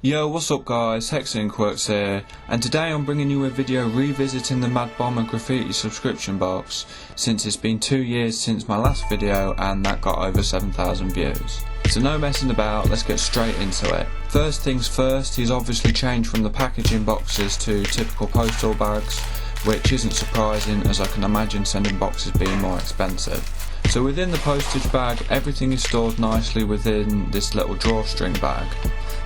Yo, what's up guys, HexxInkworks here, and today I'm bringing you a video revisiting the Madbomr Graffiti subscription box, since it's been 2 years since my last video and that got over 7,000 views. So no messing about, let's get straight into it. First things first, he's obviously changed from the packaging boxes to typical postal bags, which isn't surprising as I can imagine sending boxes being more expensive. So within the postage bag, everything is stored nicely within this little drawstring bag.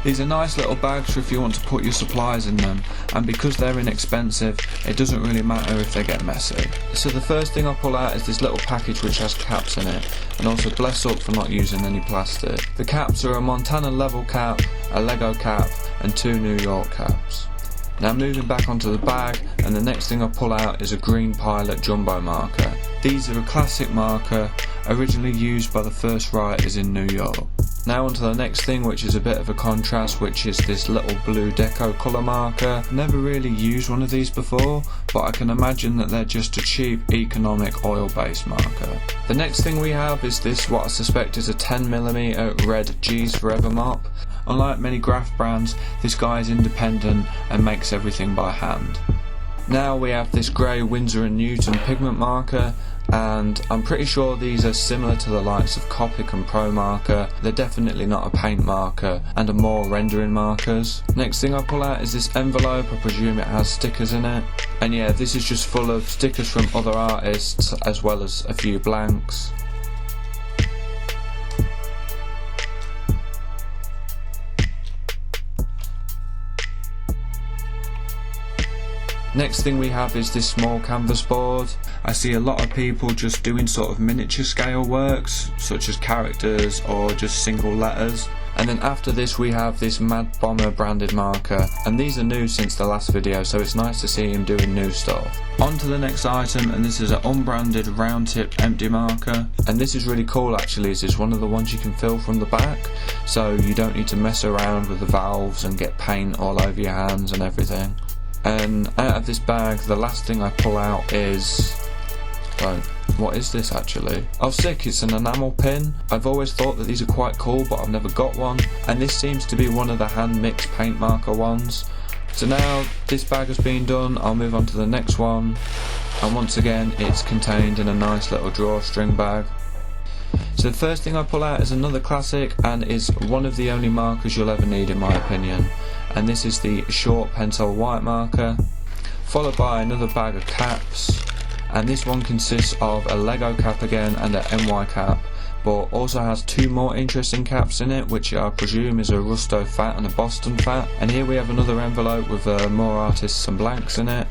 These are nice little bags for if you want to put your supplies in them, and because they're inexpensive, it doesn't really matter if they get messy. So the first thing I pull out is this little package which has caps in it, and also bless up for not using any plastic. The caps are a Montana level cap, a Lego cap, and 2 New York caps. Now moving back onto the bag, and the next thing I pull out is a green Pilot jumbo marker. These are a classic marker, originally used by the first writers in New York. Now onto the next thing, which is a bit of a contrast, which is this little blue deco colour marker. Never really used one of these before, but I can imagine that they're just a cheap economic oil based marker. The next thing we have is this, what I suspect is a 10mm red G's Forever mop. Unlike many graph brands, this guy is independent and makes everything by hand. Now we have this grey Winsor & Newton pigment marker, and I'm pretty sure these are similar to the likes of Copic and Pro marker. They're definitely not a paint marker and are more rendering markers. Next thing I pull out is this envelope. I presume it has stickers in it, and yeah, this is just full of stickers from other artists as well as a few blanks. Next thing we have is this small canvas board. I see a lot of people just doing sort of miniature scale works, such as characters or just single letters. And then after this we have this Madbomr branded marker, and these are new since the last video, so it's nice to see him doing new stuff. On to the next item, and this is an unbranded round tip empty marker, and this is really cool actually, as it's one of the ones you can fill from the back, so you don't need to mess around with the valves and get paint all over your hands and everything. And out of this bag, the last thing I pull out is, what is this actually? Oh sick, it's an enamel pin. I've always thought that these are quite cool, but I've never got one, and this seems to be one of the hand mixed paint marker ones. So now this bag has been done, I'll move on to the next one, and once again it's contained in a nice little drawstring bag. So the first thing I pull out is another classic, and is one of the only markers you'll ever need in my opinion, and this is the short pencil white marker, followed by another bag of caps, and this one consists of a Lego cap again and a NY cap, but also has 2 more interesting caps in it, which I presume is a Rusto Fat and a Boston Fat. And here we have another envelope with more artists and blanks in it.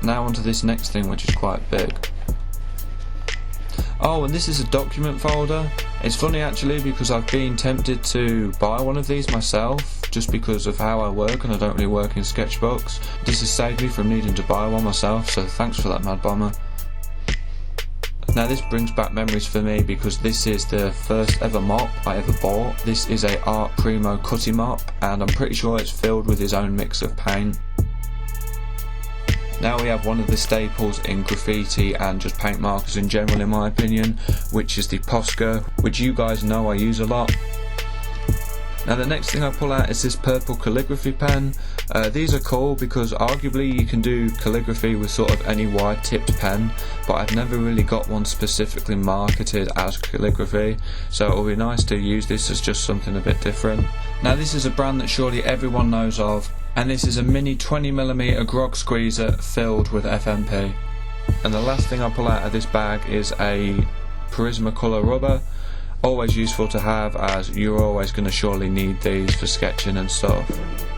Now onto this next thing, which is quite big. Oh, and this is a document folder. It's funny actually, because I've been tempted to buy one of these myself, just because of how I work, and I don't really work in sketchbooks. This has saved me from needing to buy one myself, so thanks for that, Madbomr. Now this brings back memories for me, because this is the first ever mop I ever bought. This is a Art Primo Cutty mop, and I'm pretty sure it's filled with his own mix of paint. Now we have one of the staples in graffiti and just paint markers in general in my opinion, which is the Posca, which you guys know I use a lot. Now the next thing I pull out is this purple calligraphy pen. These are cool because arguably you can do calligraphy with sort of any wide tipped pen, but I've never really got one specifically marketed as calligraphy, so it'll be nice to use this as just something a bit different. Now this is a brand that surely everyone knows of, and this is a mini 20mm grog squeezer filled with FMP. And the last thing I pull out of this bag is a Prismacolor rubber. Always useful to have, as you're always going to surely need these for sketching and stuff.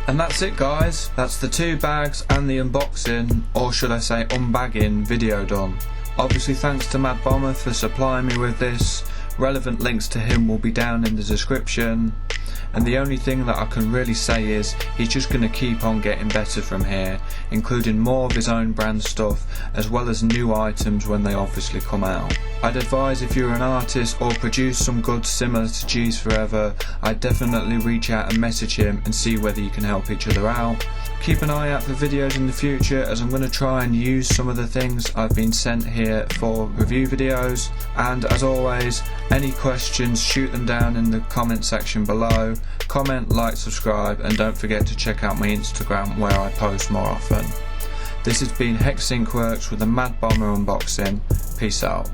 And that's it guys, that's the 2 bags and the unboxing, or should I say unbagging, video done. Obviously thanks to Madbomr for supplying me with this. Relevant links to him will be down in the description. and the only thing that I can really say is he's just going to keep on getting better from here, including more of his own brand stuff as well as new items when they obviously come out. I'd advise if you're an artist or produce some goods similar to G's Forever, I'd definitely reach out and message him and see whether you can help each other out. Keep an eye out for videos in the future, as I'm going to try and use some of the things I've been sent here for review videos, and as always, any questions, shoot them down in the comment section below. Comment, like, subscribe, and don't forget to check out my Instagram where I post more often. This has been HexxInkworks with a Madbomr unboxing. Peace out.